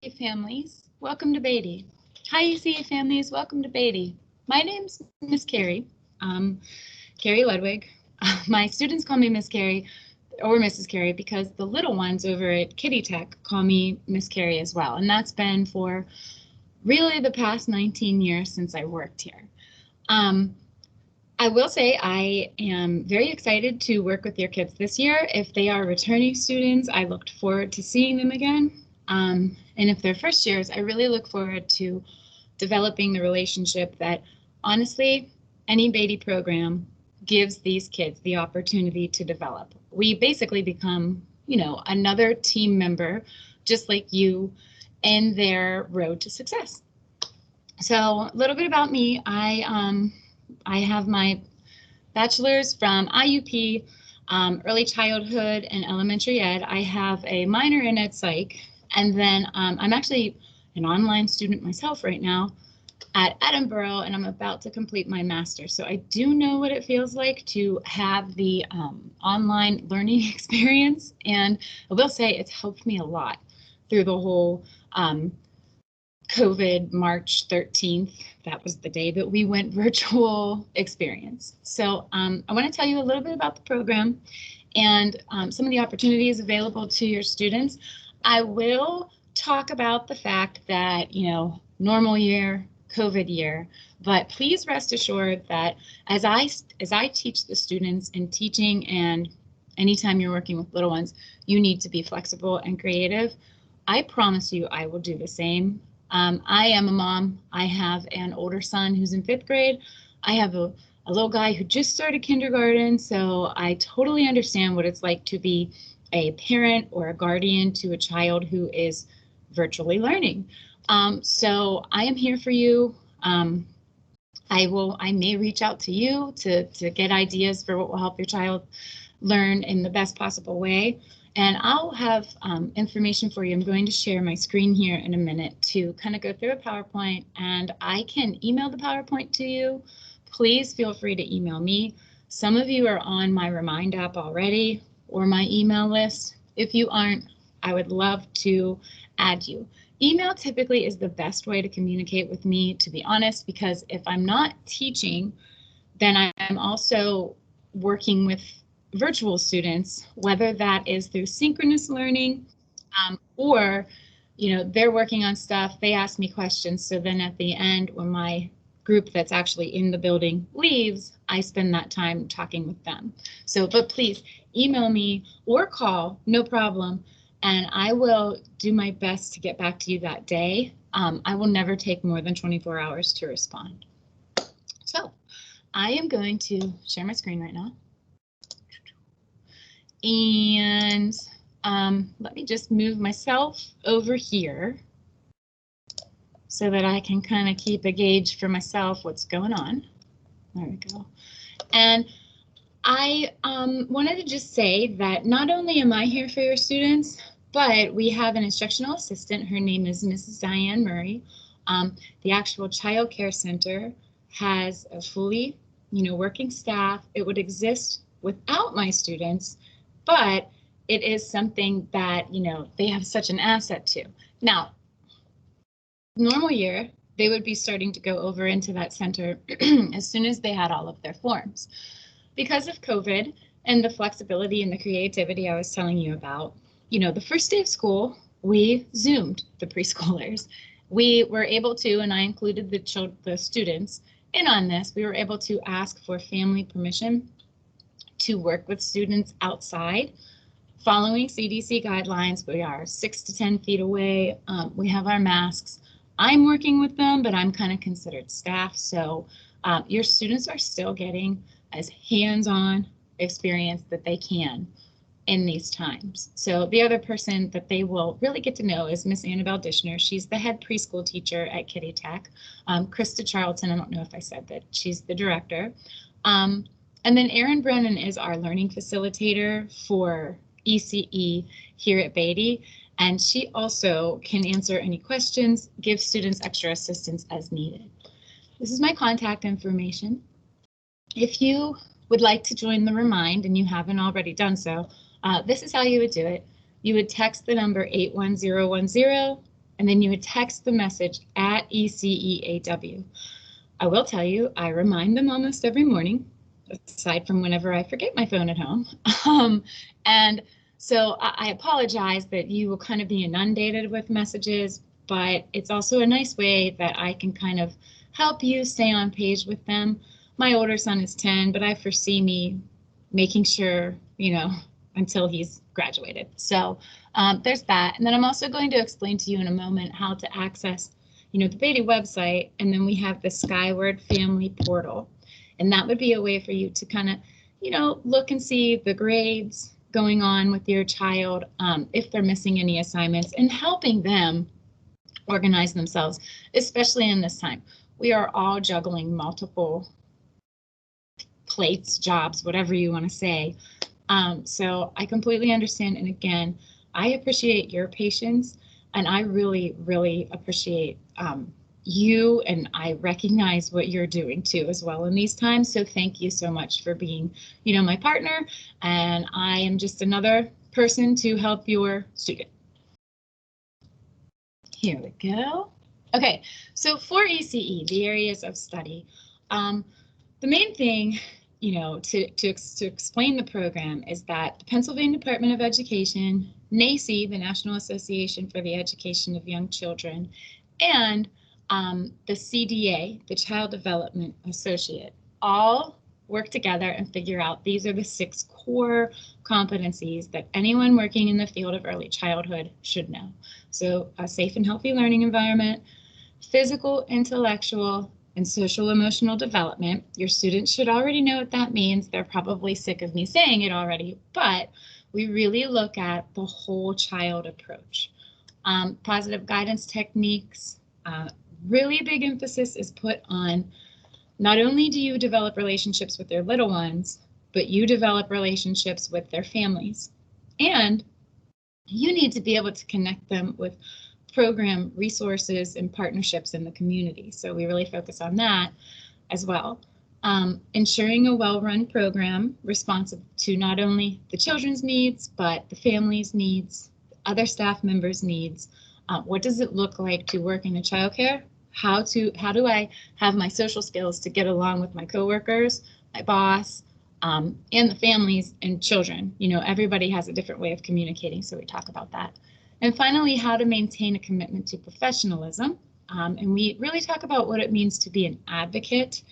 families, welcome to Beatty. Hi ECA families, welcome to Beatty. My name's Miss Cari, Cari Ludwig. My students call me Miss Cari or Mrs. Cari because the little ones over at Kitty Tech call me Miss Cari as well. And that's been for really the past 19 years since I worked here. I will say I am very excited to work with your kids this year. If they are returning students, I looked forward to seeing them again. And if they're first years, I really look forward to developing the relationship that honestly, any Beatty program gives these kids the opportunity to develop. We basically become, another team member, just like you, in their road to success. So a little bit about me. I have my bachelor's from IUP, early childhood and elementary ed. I have a minor in ed psych, and then I'm actually an online student myself right now at Edinburgh, and I'm about to complete my master's. So I do know what it feels like to have the online learning experience, and I will say it's helped me a lot through the whole COVID March 13th, that was the day that we went virtual experience. So I want to tell you a little bit about the program and some of the opportunities available to your students. I will talk about the fact that, normal year, COVID year, but please rest assured that as I teach the students in teaching, and anytime you're working with little ones, you need to be flexible and creative. I promise you I will do the same. I am a mom. I have an older son who's in 5th grade. I have a little guy who just started kindergarten, so I totally understand what it's like to be a parent or a guardian to a child who is virtually learning. So I am here for you. I may reach out to you to get ideas for what will help your child learn in the best possible way. And I'll have information for you. I'm going to share my screen here in a minute to kind of go through a PowerPoint, and I can email the PowerPoint to you. Please feel free to email me. Some of you are on my Remind app already or my email list. If you aren't, I would love to add you. Email typically is the best way to communicate with me, to be honest, because if I'm not teaching, then I'm also working with virtual students, whether that is through synchronous learning or, they're working on stuff, they ask me questions. So then at the end, when my group that's actually in the building leaves, I spend that time talking with them. So, but please email me or call, no problem. And I will do my best to get back to you that day. I will never take more than 24 hours to respond. So I am going to share my screen right now. And let me just move myself over here so that I can kind of keep a gauge for myself what's going on. There we go. And I wanted to just say that not only am I here for your students, but we have an instructional assistant. Her name is Mrs. Diane Murray. The actual child care center has a fully, working staff. It would exist without my students, but it is something that, they have such an asset to. Now, normal year, they would be starting to go over into that center as soon as they had all of their forms. Because of COVID and the flexibility and the creativity I was telling you about, the first day of school, we Zoomed the preschoolers. We were able to, and I included the students in on this, we were able to ask for family permission to work with students outside. Following CDC guidelines, we are 6 to 10 feet away. We have our masks. I'm working with them, but I'm kind of considered staff. So your students are still getting as hands-on experience that they can in these times. So the other person that they will really get to know is Miss Annabelle Dishner. She's the head preschool teacher at Kitty Tech. Krista Charlton, I don't know if I said that, she's the director. And then Erin Brennan is our learning facilitator for ECE here at Beatty, and she also can answer any questions, give students extra assistance as needed. This is my contact information. If you would like to join the Remind and you haven't already done so, this is how you would do it. You would text the number 81010 and then you would text the message at ECEAW. I will tell you, I remind them almost every morning, aside from whenever I forget my phone at home. And so I apologize that you will kind of be inundated with messages, but it's also a nice way that I can kind of help you stay on page with them. My older son is 10, but I foresee me making sure, until he's graduated. So there's that. And then I'm also going to explain to you in a moment how to access, the Beatty website. And then we have the Skyward Family Portal. And that would be a way for you to kind of, look and see the grades going on with your child, if they're missing any assignments, and helping them organize themselves, especially in this time. We are all juggling multiple plates, jobs, whatever you want to say. So I completely understand. And again, I appreciate your patience, and I really, really appreciate you, and I recognize what you're doing too as well in these times. So thank you so much for being, my partner, and I am just another person to help your student. Here we go. Okay, so for ECE, the areas of study, the main thing, to explain the program is that the Pennsylvania Department of Education, NACE, the National Association for the Education of Young Children, and the CDA, the Child Development Associate, all work together and figure out these are the 6 core competencies that anyone working in the field of early childhood should know. So a safe and healthy learning environment, physical, intellectual, and social emotional development. Your students should already know what that means. They're probably sick of me saying it already, but we really look at the whole child approach. Positive guidance techniques, really big emphasis is put on not only do you develop relationships with their little ones, but you develop relationships with their families. And you need to be able to connect them with program resources and partnerships in the community. So we really focus on that as well. Ensuring a well-run program responsive to not only the children's needs, but the family's needs, other staff members' needs. What does it look like to work in a childcare? How do I have my social skills to get along with my coworkers, my boss, and the families and children? Everybody has a different way of communicating, so we talk about that. And finally, how to maintain a commitment to professionalism. And we really talk about what it means to be an advocate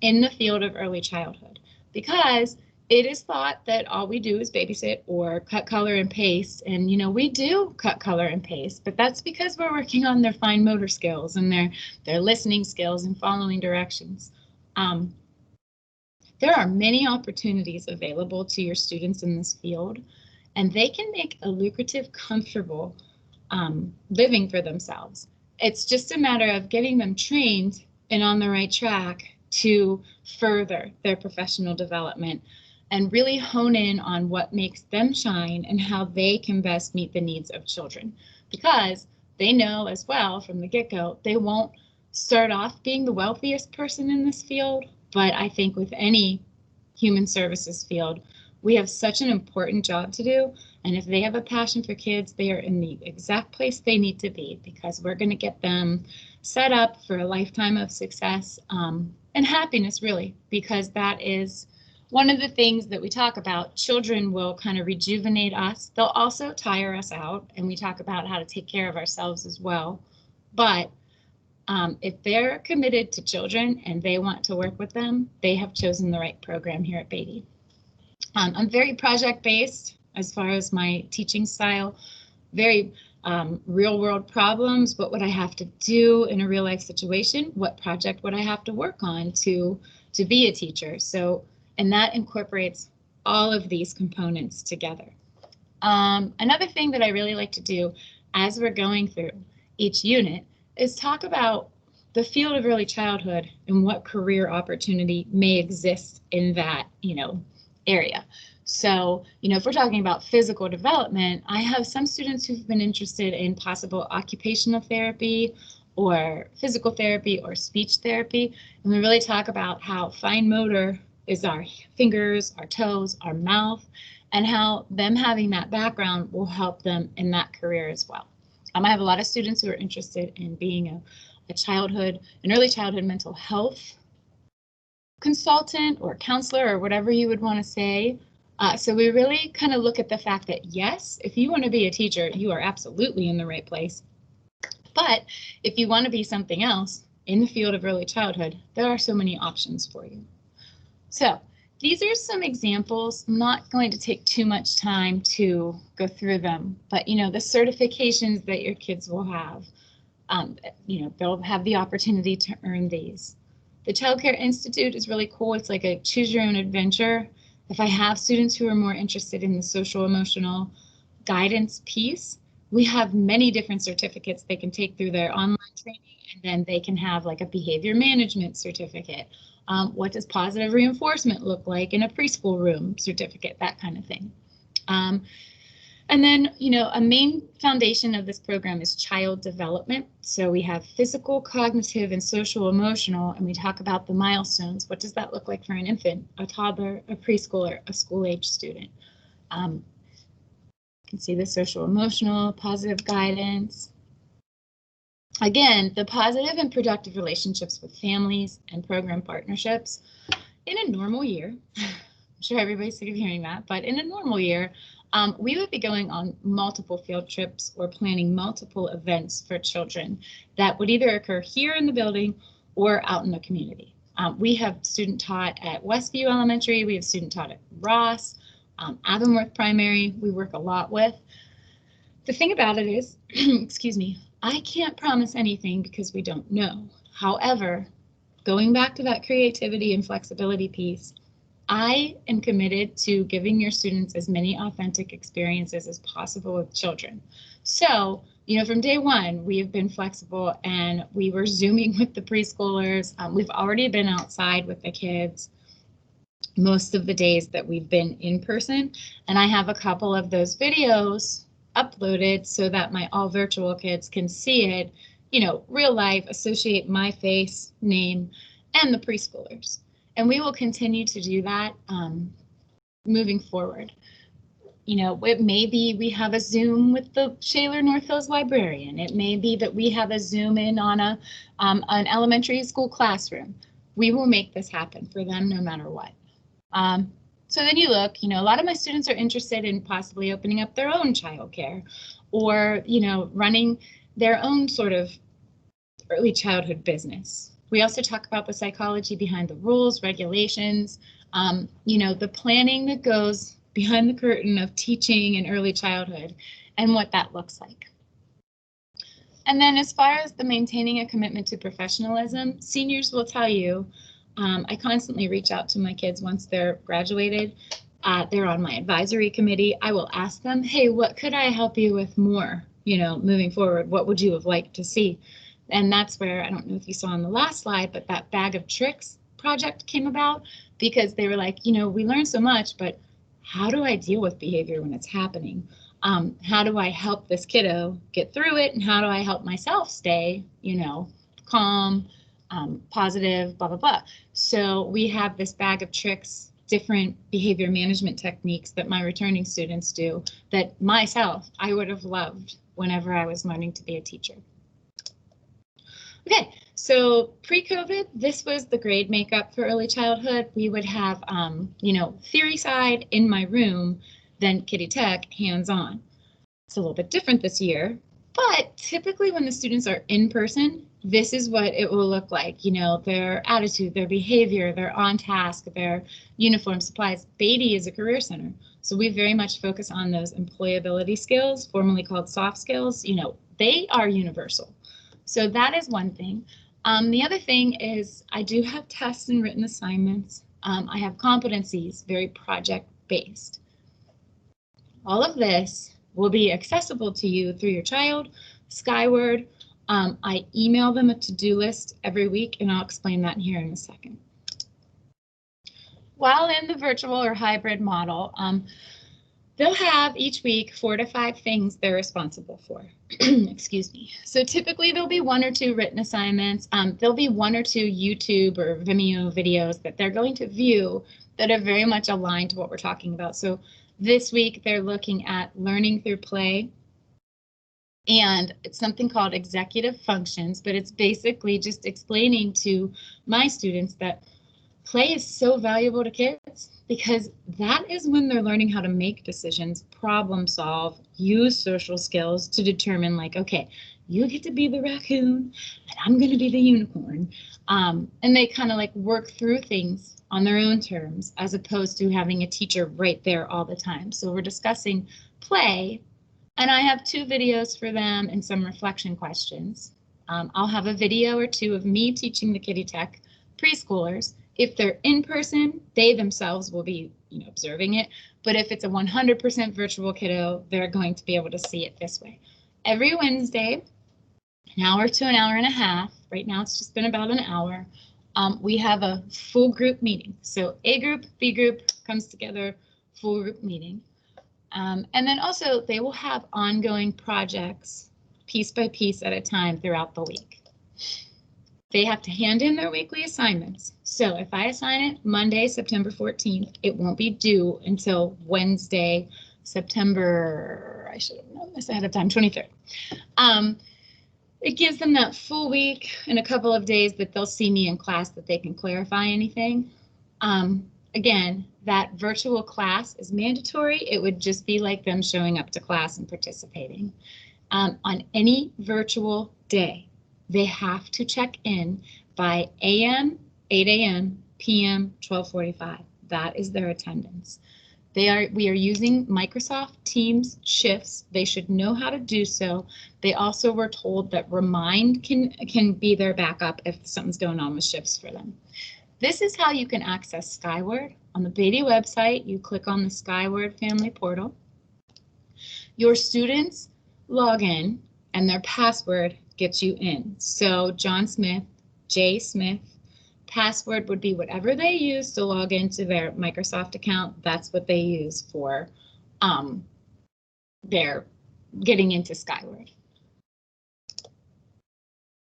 in the field of early childhood, because it is thought that all we do is babysit or cut, color, and paste. And, we do cut, color, and paste, but that's because we're working on their fine motor skills and their listening skills and following directions. There are many opportunities available to your students in this field, and they can make a lucrative, comfortable living for themselves. It's just a matter of getting them trained and on the right track to further their professional development and really hone in on what makes them shine and how they can best meet the needs of children. Because they know as well from the get-go, they won't start off being the wealthiest person in this field, but I think with any human services field, we have such an important job to do. And if they have a passion for kids, they are in the exact place they need to be, because we're going to get them set up for a lifetime of success and happiness, really, because that is one of the things that we talk about. Children will kind of rejuvenate us. They'll also tire us out, and we talk about how to take care of ourselves as well. But if they're committed to children and they want to work with them, they have chosen the right program here at Beatty. I'm very project-based as far as my teaching style, very real-world problems. What would I have to do in a real-life situation? What project would I have to work on to be a teacher? So, and that incorporates all of these components together. Another thing that I really like to do as we're going through each unit is talk about the field of early childhood and what career opportunity may exist in that, area. So, if we're talking about physical development, I have some students who've been interested in possible occupational therapy or physical therapy or speech therapy. And we really talk about how fine motor is our fingers, our toes, our mouth, and how them having that background will help them in that career as well. I have a lot of students who are interested in being an early childhood mental health consultant or counselor or whatever you would want to say. So we really kind of look at the fact that, yes, if you want to be a teacher, you are absolutely in the right place. But if you want to be something else in the field of early childhood, there are so many options for you. So these are some examples. I'm not going to take too much time to go through them, but the certifications that your kids will have, they'll have the opportunity to earn these. The Child Care Institute is really cool. It's like a choose your own adventure. If I have students who are more interested in the social emotional guidance piece, we have many different certificates they can take through their online training, and then they can have like a behavior management certificate. What does positive reinforcement look like in a preschool room certificate, that kind of thing. And then, a main foundation of this program is child development. So we have physical, cognitive, and social emotional, and we talk about the milestones. What does that look like for an infant, a toddler, a preschooler, a school-age student? You can see the social emotional, positive guidance. Again, the positive and productive relationships with families and program partnerships. In a normal year, I'm sure everybody's sick of hearing that, but in a normal year, we would be going on multiple field trips or planning multiple events for children that would either occur here in the building or out in the community. We have student taught at Westview Elementary, we have student taught at Ross, Avonworth Primary, we work a lot with. The thing about it is, excuse me, I can't promise anything because we don't know. However, going back to that creativity and flexibility piece, I am committed to giving your students as many authentic experiences as possible with children. So, from day one, we have been flexible and we were Zooming with the preschoolers. We've already been outside with the kids most of the days that we've been in person. And I have a couple of those videos uploaded so that my all virtual kids can see it, real life, associate my face, name, and the preschoolers. And we will continue to do that moving forward. It may be we have a Zoom with the Shaler North Hills librarian. It may be that we have a Zoom in on an elementary school classroom. We will make this happen for them no matter what. So then you look, a lot of my students are interested in possibly opening up their own childcare or, running their own sort of early childhood business. We also talk about the psychology behind the rules, regulations, the planning that goes behind the curtain of teaching in early childhood and what that looks like. And then as far as the maintaining a commitment to professionalism, seniors will tell you, I constantly reach out to my kids once they're graduated. They're on my advisory committee. I will ask them, hey, what could I help you with more, moving forward? What would you have liked to see? And that's where, I don't know if you saw on the last slide, but that bag of tricks project came about because they were like, we learned so much, but how do I deal with behavior when it's happening? How do I help this kiddo get through it? And how do I help myself stay, calm, positive, blah, blah, blah. So we have this bag of tricks, different behavior management techniques that my returning students do that myself, I would have loved whenever I was learning to be a teacher. Okay, so pre-COVID, this was the grade makeup for early childhood. We would have, theory side in my room, then Kitty Tech hands-on. It's a little bit different this year, but typically when the students are in person, this is what it will look like. Their attitude, their behavior, their on task, their uniform, supplies. Beatty is a career center, so we very much focus on those employability skills, formerly called soft skills. They are universal. So that is one thing. The other thing is I do have tests and written assignments. I have competencies, very project-based. All of this will be accessible to you through your child, Skyward. I email them a to-do list every week, and I'll explain that here in a second. While in the virtual or hybrid model, they'll have each week 4 to 5 things they're responsible for. Excuse me. So typically there'll be 1 or 2 written assignments. There'll be 1 or 2 YouTube or Vimeo videos that they're going to view that are very much aligned to what we're talking about. So this week they're looking at learning through play, And it's something called executive functions, but it's basically just explaining to my students that play is so valuable to kids because that is when they're learning how to make decisions, problem solve, use social skills to determine like, okay, you get to be the raccoon and I'm going to be the unicorn. And they kind of like work through things on their own terms as opposed to having a teacher right there all the time. So we're discussing play, and I have 2 videos for them and some reflection questions. I'll have a video or 2 of me teaching the Kiddie Tech preschoolers. If they're in person, they themselves will be, observing it. But if it's a 100% virtual kiddo, they're going to be able to see it this way. Every Wednesday, an hour to an hour and a half. Right now, it's just been about an hour. We have a full group meeting. So A group, B group comes together, full group meeting. And then also they will have ongoing projects piece by piece at a time throughout the week. They have to hand in their weekly assignments. So if I assign it Monday, September 14th, it won't be due until Wednesday, September, I should have known this ahead of time, 23rd. It gives them that full week and a couple of days that they'll see me in class that they can clarify anything. Again, that virtual class is mandatory. It would just be like them showing up to class and participating. On any virtual day, they have to check in by AM, 8 a.m., PM, 12:45. That is their attendance. We are using Microsoft Teams shifts. They should know how to do so. They also were told that Remind can be their backup if something's going on with shifts for them. This is how you can access Skyward. On the Beatty website, you click on the Skyward Family Portal. Your students log in and their password gets you in. So John Smith, J. Smith, password would be whatever they use to log into their Microsoft account. That's what they use for their getting into Skyward.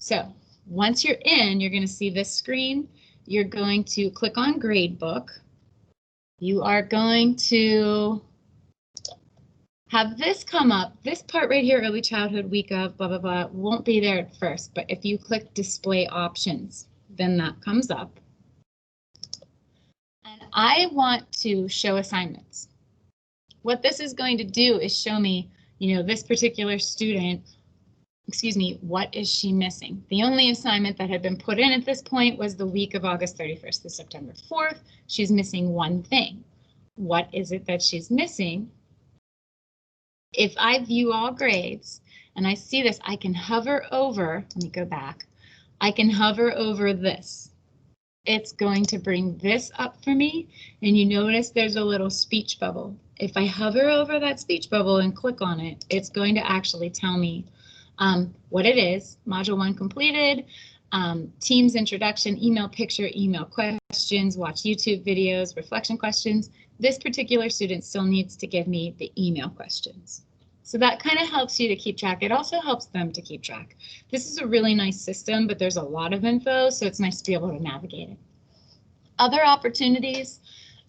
So once you're in, you're going to see this screen. You're going to click on Gradebook. You are going to have this come up. This part right here, early childhood, week of, blah, blah, blah, won't be there at first. But if you click Display Options, then that comes up. And I want to show assignments. What this is going to do is show me, this particular student, what is she missing? The only assignment that had been put in at this point was the week of August 31st to September 4th. She's missing one thing. What is it that she's missing? If I view all grades and I see this, I can hover over, let me go back. I can hover over this. It's going to bring this up for me, and you notice there's a little speech bubble. If I hover over that speech bubble and click on it, it's going to actually tell me what it is. Module 1 completed, Teams introduction, email picture, email questions, watch YouTube videos, reflection questions. This particular student still needs to give me the email questions. So that kind of helps you to keep track. It also helps them to keep track. This is a really nice system, but there's a lot of info, so it's nice to be able to navigate it. Other opportunities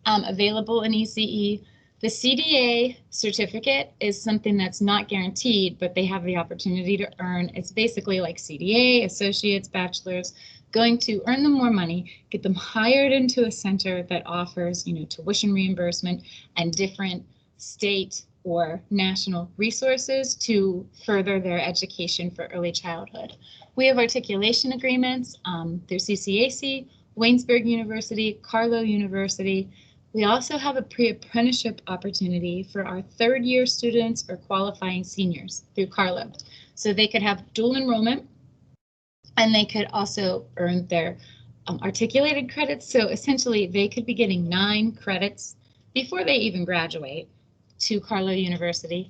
available in ECE. The CDA certificate is something that's not guaranteed, but they have the opportunity to earn. It's basically like CDA, associates, bachelors, going to earn them more money, get them hired into a center that offers, tuition reimbursement and different state or national resources to further their education for early childhood. We have articulation agreements through CCAC, Waynesburg University, Carlow University. We also have a pre-apprenticeship opportunity for our third-year students or qualifying seniors through Carlow. So they could have dual enrollment, and they could also earn their articulated credits. So essentially, they could be getting 9 credits before they even graduate to Carlow University.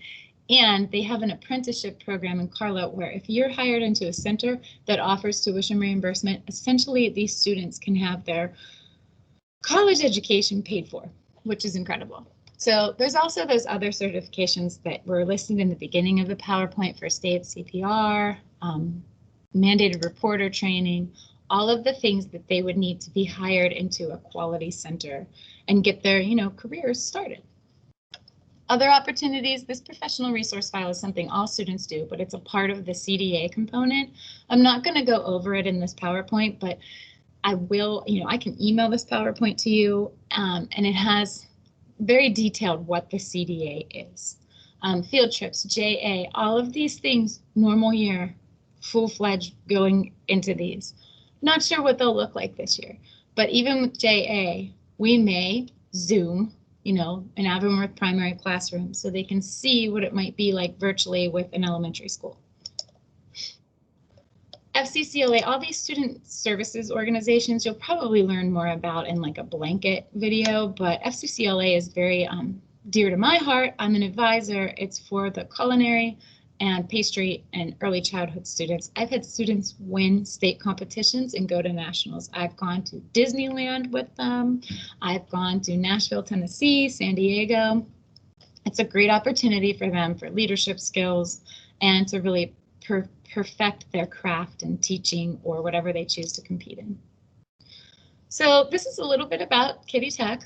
And they have an apprenticeship program in Carlow where if you're hired into a center that offers tuition reimbursement, essentially these students can have their college education paid for, which is incredible. So there's also those other certifications that were listed in the beginning of the PowerPoint: first aid, CPR, mandated reporter training, all of the things that they would need to be hired into a quality center and get their, careers started. Other opportunities, this professional resource file is something all students do, but it's a part of the CDA component. I'm not going to go over it in this PowerPoint, but I will, I can email this PowerPoint to you, and it has very detailed what the CDA is. Field trips, JA, all of these things, normal year, full-fledged going into these. Not sure what they'll look like this year, but even with JA, we may Zoom, an Avonworth primary classroom so they can see what it might be like virtually with an elementary school. FCCLA, all these student services organizations, you'll probably learn more about in like a blanket video, but FCCLA is very dear to my heart. I'm an advisor. It's for the culinary and pastry and early childhood students. I've had students win state competitions and go to nationals. I've gone to Disneyland with them. I've gone to Nashville, Tennessee, San Diego. It's a great opportunity for them for leadership skills and to really perfect their craft in teaching or whatever they choose to compete in. So this is a little bit about Kiddie Tech.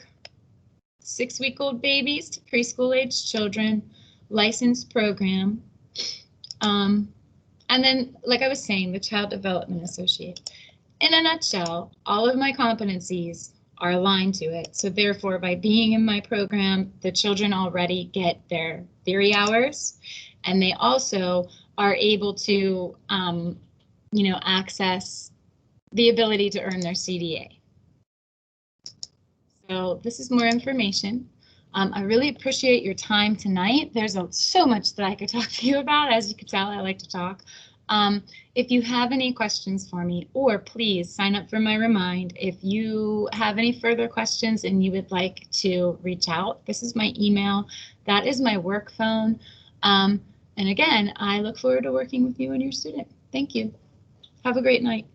6-week-old babies to preschool-age children, licensed program. And then, like I was saying, the Child Development Associate. In a nutshell, all of my competencies are aligned to it. So therefore, by being in my program, the children already get their theory hours, and they also are able to, access the ability to earn their CDA. So this is more information. I really appreciate your time tonight. There's so much that I could talk to you about. As you can tell, I like to talk. If you have any questions for me, or please sign up for my remind. If you have any further questions and you would like to reach out, this is my email. That is my work phone. And again, I look forward to working with you and your student. Thank you. Have a great night.